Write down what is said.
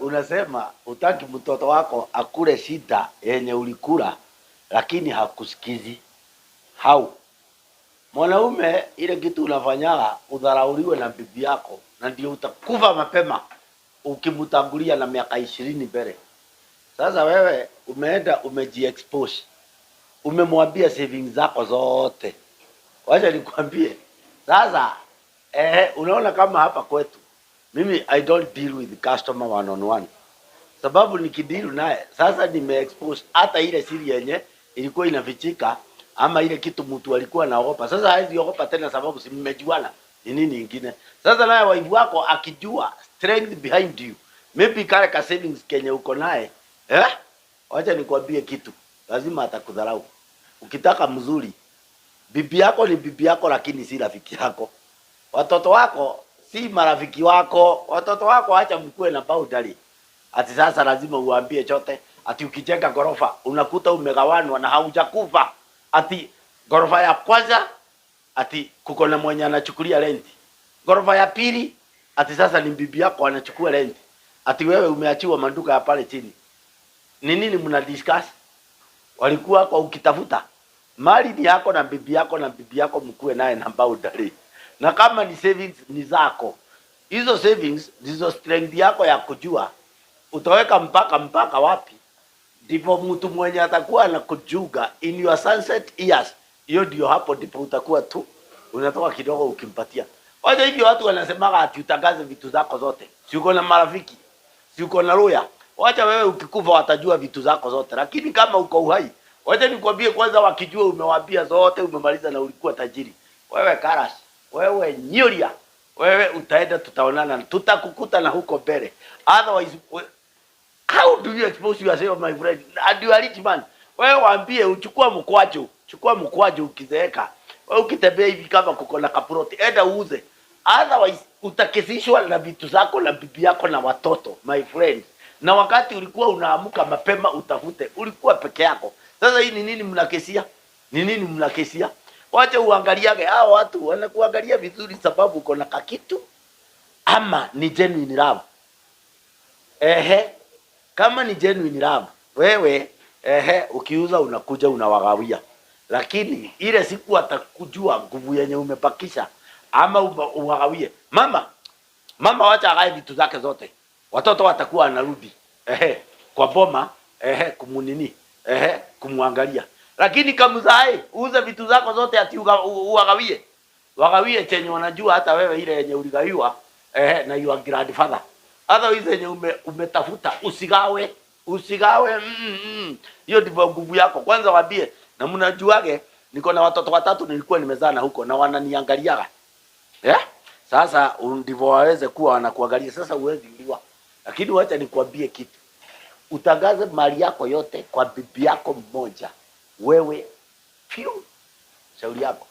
unasema utaki mtoto wako akule shida yenye ulikula, lakini hakusikizi. Hau mwanaume, ile kitu unafanyaga udharauliwe na bibi yako, na ndio utakufa mapema ukimtangulia na miaka 20 mbele. Sasa wewe umeenda umejiexpose, umemwambia savings zako zote. Wacha nikwambie sasa, unaona kama hapa kwetu mimi I don't deal with the customer one on one, sababu nikideal naye sasa nimeexpose hata ile siri yenye ilikuwa inafichika, ama ile kitu mtu alikuwa anaogopa. Sasa haizi ogopa tena, sababu si mmejuana ni nini nyingine. Sasa naye wife wako akijua strength behind you, maybe kale ka savings kenye uko naye, wacha nikwambie kitu, lazima atakudharau. Ukitaka mzuri, bibi yako ni bibi yako, lakini si rafiki yako. Watoto wako si marafiki wako. Watoto wako acha mkue na boundary. Ati sasa lazima uambie chote. Ati ukijenga gorofa unakuta umegawanwa na haujakufa. Ati gorofa ya kwanza ati kuko na mwenye anachukulia rent. Gorofa ya pili ati sasa ni bibi yako anachukua rent. Ati wewe umeachiwa manduka ya pale chini. Ni nini mna discuss? Walikuwa kwa ukitafuta mali ni yako na bibi yako, na bibi yako mkue naye na boundary. Na kama ni savings ni zako. Hizo savings ndizo strength yako ya kujua utaweka mpaka wapi. Ndipo mtu mwenye atakuwa na kujuga in your sunset years, hiyo ndio hapo ndipo utakuwa tu unatoka kidogo ukimpatia. Wacha hivyo watu wanasemaga ati utangaze vitu zako zote. Si uko na marafiki, si uko na lawyer. Wacha wewe ukikufa watajua vitu zako zote. Lakini kama uko uhai, wacha nikwambie kwanza, wakijua umewaambia zote, umemaliza na ulikuwa tajiri. Wewe Karas, wewe Nyuria, wewe utaenda, tutaonana, tutakukuta na huko mbele. Otherwise, how do you expose yourself, my friend? And you are rich man. Wewe waambie uchukua mkwaju, chukua mkwaju ukizeeka. Wewe ukitembea hivi kama kuko na kaproti, enda uuze. Otherwise, utakesishwa na vitu zako na bibi yako na watoto, my friend. Na wakati ulikuwa unaamuka mapema utafute, ulikuwa peke yako. Sasa hii ni nini mnakesia? Ni nini mnakesia? Wacha uangaliage hao watu wanakuangalia vizuri sababu uko na kakitu, ama ni genuine love. Kama ni genuine love, wewe ukiuza unakuja unawagawia. Lakini ile siku atakujua nguvu yenye umepakisha, ama uwagawie. Mama wacha agae vitu zake zote. Watoto watakuwa anarudi kwa boma kumunini kumwangalia. Lakini kamzae uza vitu zako zote ati uwagawie. Wagawie chenye wanajua hata wewe ile yenye uligaiwa na your grandfather. Hata hizo yenye umetafuta usigawe. Hiyo ndivyo nguvu yako. Kwanza waambie, na mnajuage niko na watoto 3 nilikuwa nimezana huko na wananiangaliaga. Sasa ndivyo waweze kuwa wanakuangalia. Sasa uwezi uliwa. Lakini wacha nikwambie kitu. Utangaze mali yako yote kwa bibi yako mmoja. Wewe shauri yako.